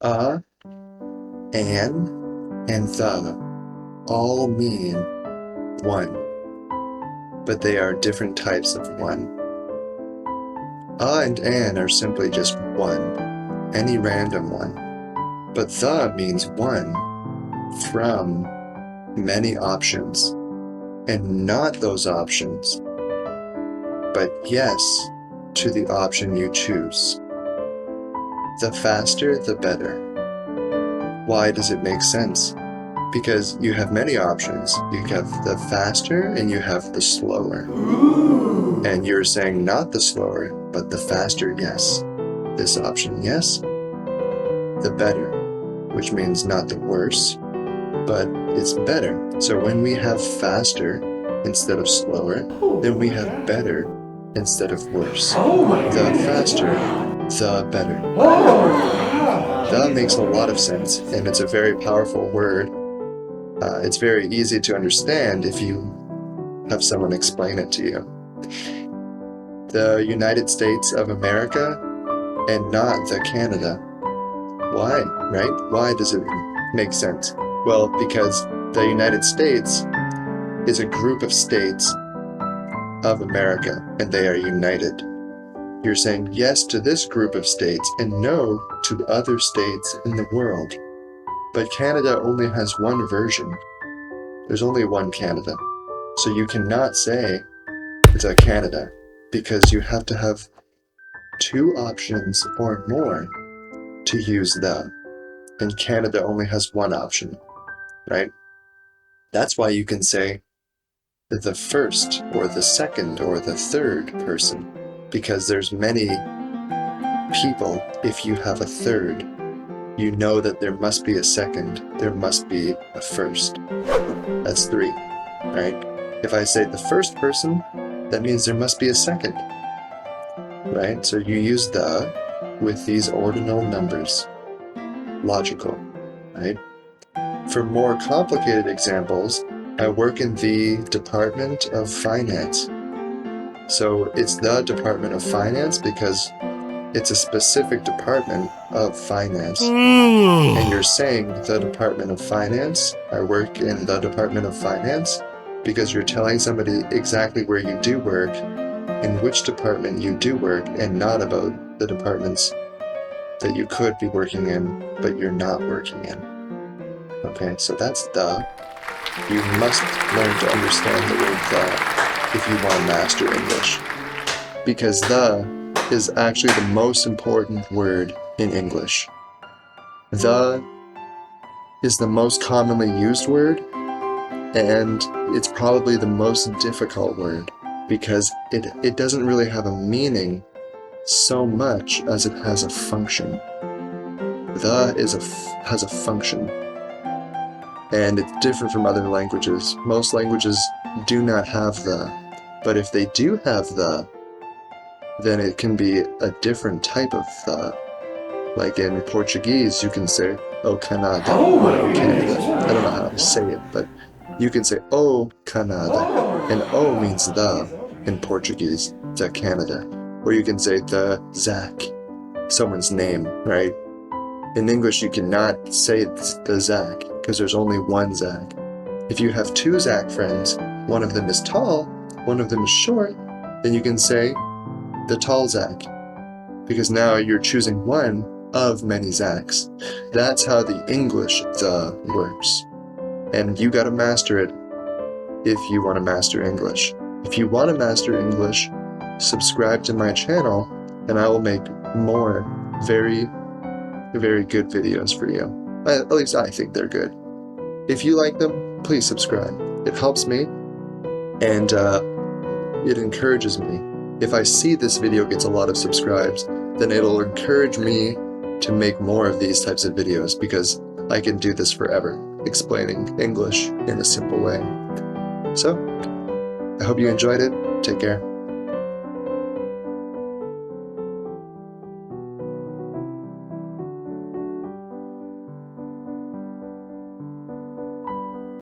an, and the all mean one, but they are different types of one. And an are simply just one, any random one, but the means one from many options, and not those options, but yes to the option you choose. The faster, the better. Why does it make sense? Because you have many options. You have the faster and you have the slower. And you're saying not the slower, but the faster, yes. This option, yes. The better, which means not the worse, but it's better. So when we have faster instead of slower, then we have better instead of worse. The faster, the better. That makes a lot of sense, and it's a very powerful word. It's very easy to understand if you have someone explain it to you. The United States of America and not the Canada. Why, right? Why does it make sense? Well, because the United States is a group of states of America, and they are united. You're saying yes to this group of states and no to other states in the world. But Canada only has one version. There's only one Canada. So you cannot say it's a Canada, because you have to have two options or more to use the. And Canada only has one option, right? That's why you can say the first or the second or the third person, because there's many people. If you have a third, you know that there must be a second, there must be a first. That's three, right? If I say the first person, that means there must be a second, right? So you use the with these ordinal numbers. Logical, right? For more complicated examples, I work in the Department of Finance. So it's the Department of Finance because it's a specific department of finance. And you're saying the Department of Finance, I work in the Department of Finance, because you're telling somebody exactly where you do work, in which department you do work, and not about the departments that you could be working in, but you're not working in. Okay, so that's the. You must learn to understand the word the if you want to master English. Because the is actually the most important word in English. The is the most commonly used word, and it's probably the most difficult word because it doesn't really have a meaning so much as it has a function. The has a function, and it's different from other languages. Most languages do not have the, but if they do have the, then it can be a different type of the. Like in Portuguese, you can say "O Canada" or "O Canada." I don't know how to say it, but you can say "O Canada," and "O" means the in Portuguese, the Canada. Or you can say the Zach, someone's name, right? In English, you cannot say the Zach because there's only one Zach. If you have two Zach friends, one of them is tall, one of them is short, then you can say the tall Zach, because now you're choosing one of many Zachs. That's how the English the works. And you gotta master it if you want to master English. If you want to master English, subscribe to my channel and I will make more very, very good videos for you. At least I think they're good. If you like them, please subscribe. It helps me and it encourages me. If I see this video gets a lot of subscribes, then it'll encourage me to make more of these types of videos because I can do this forever, explaining English in a simple way. So, I hope you enjoyed it. Take care.